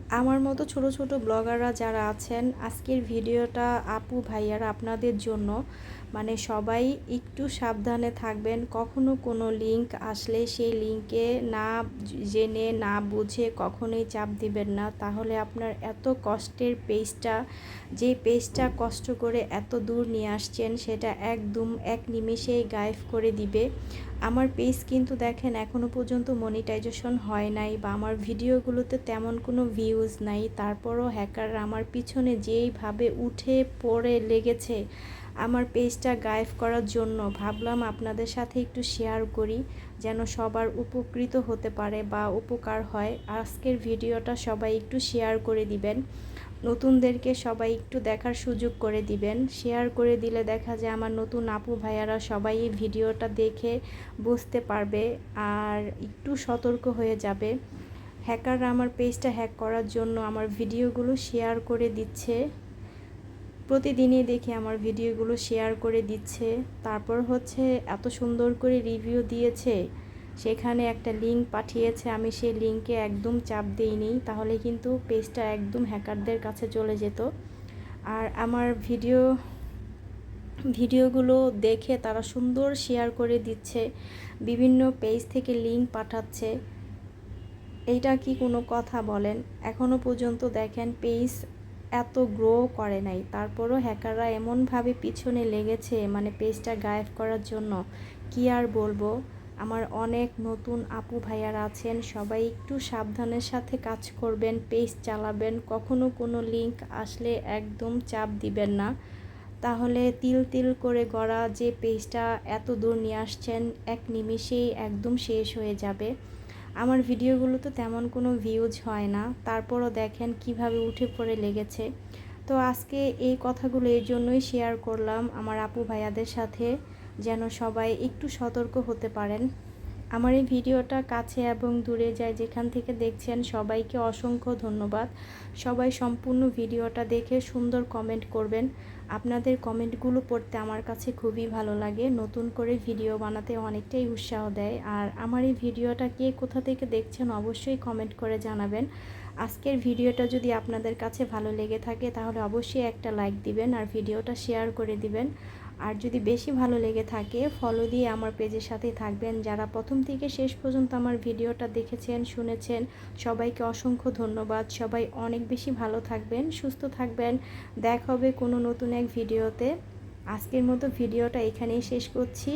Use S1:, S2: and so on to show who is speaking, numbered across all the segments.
S1: আমার মতো ছোট ছোট ব্লগাররা যারা আছেন, আজকের ভিডিওটা আপু ভাইয়ারা আপনাদের জন্য। মানে সবাই একটু সাবধানে থাকবেন। কখনো কোনো লিংক আসলে সেই লিংকে না জেনে না বুঝে কখনোই চাপ দিবেন না, তাহলে আপনার এত কষ্টের পেজটা, যে পেজটা কষ্ট করে এত দূর নিয়ে আসছেন, সেটা একদম এক নিমেষেই গায়েব করে দিবে। আমার পেজ কিন্তু দেখেন এখনও পর্যন্ত মনিটাইজেশন হয় নাই, বা আমার ভিডিওগুলোতে তেমন কোনো ভিউজ নাই, তারপরও হ্যাকাররা আমার পিছনে যেইভাবে উঠে পড়ে লেগেছে আমার পেজটা গায়েব করার জন্য। ভাবলাম আপনাদের সাথে একটু শেয়ার করি, যেন সবার উপকৃত হতে পারে বা উপকার হয়। আজকের ভিডিওটা সবাই একটু শেয়ার করে দিবেন, নতুনদেরকে সবাই একটু দেখার সুযোগ করে দিবেন। শেয়ার করে দিলে দেখা যায় আমার নতুন আপু ভাইয়ারা সবাই এই ভিডিওটা দেখে বুঝতে পারবে আর একটু সতর্ক হয়ে যাবে। হ্যাকাররা আমার পেজটা হ্যাক করার জন্য আমার ভিডিওগুলো শেয়ার করে দিচ্ছে, প্রতিদিনই দেখি আমার ভিডিওগুলো শেয়ার করে দিচ্ছে। তারপর হচ্ছে এত সুন্দর করে রিভিউ দিয়েছে, সেখানে একটা লিংক পাঠিয়েছে, আমি সেই লিংকে একদম চাপ দিইনি, তাহলে কিন্তু পেজটা একদম হ্যাকারদের কাছে চলে যেত। আর আমার ভিডিওগুলো দেখে তারা সুন্দর শেয়ার করে দিচ্ছে, বিভিন্ন পেজ থেকে লিংক পাঠাচ্ছে। এইটা কি কোনো কথা বলেন? এখনও পর্যন্ত দেখেন পেজ এত গ্রো করে নাই, তারপরও হ্যাকাররা এমনভাবে পিছনে লেগেছে মানে পেজটা গায়েব করার জন্য। কি আর বলবো, আমার অনেক নতুন আপু ভাইয়ারা আছেন, সবাই একটু সাবধানের সাথে কাজ করবেন, পেজ চালাবেন। কখনো কোনো লিংক আসলে একদম চাপ দিবেন না, তাহলে তিল তিল করে গড়া যে পেজটা এত দূর নিয়ে আসছেন এক নিমিষেই একদম শেষ হয়ে যাবে। আমার ভিডিওগুলোতে তেমন কোনো ভিউজ হয় না, তারপরও দেখেন কিভাবে উঠে পড়ে লেগেছে। তো আজকে এই কথাগুলো এই জন্যই শেয়ার করলাম আমার আপু ভাইয়াদের সাথে, যেন সবাই একটু সতর্ক হতে পারেন। আমার এই ভিডিওটা কাছে এবং দূরে যায় যেখান থেকে দেখছেন সবাইকে অসংখ্য ধন্যবাদ। সবাই সম্পূর্ণ ভিডিওটা দেখে সুন্দর কমেন্ট করবেন, আপনাদের কমেন্টগুলো পড়তে আমার কাছে খুবই ভালো লাগে, নতুন করে ভিডিও বানাতে অনেকটাই উৎসাহ দেয়। আর আমার এই ভিডিওটা কে কোথা থেকে দেখছেন অবশ্যই কমেন্ট করে জানাবেন। আজকের ভিডিওটা যদি আপনাদের কাছে ভালো লেগে থাকে তাহলে অবশ্যই একটা লাইক দিবেন আর ভিডিওটা শেয়ার করে দিবেন। আর যদি বেশি ভালো লেগে থাকে ফলো দিয়ে আমার পেজের সাথেই থাকবেন। যারা প্রথম থেকে শেষ পর্যন্ত আমার ভিডিওটা দেখেছেন শুনেছেন সবাইকে অসংখ্য ধন্যবাদ। সবাই অনেক বেশি ভালো থাকবেন, সুস্থ থাকবেন। দেখা হবে কোনো নতুন এক ভিডিওতে। আজকের মতো ভিডিওটা এখানেই শেষ করছি।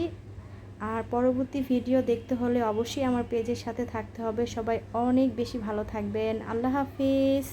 S1: আর পরবর্তী ভিডিও দেখতে হলে অবশ্যই আমার পেজের সাথে থাকতে হবে। সবাই অনেক বেশি ভালো থাকবেন। আল্লাহ হাফিজ।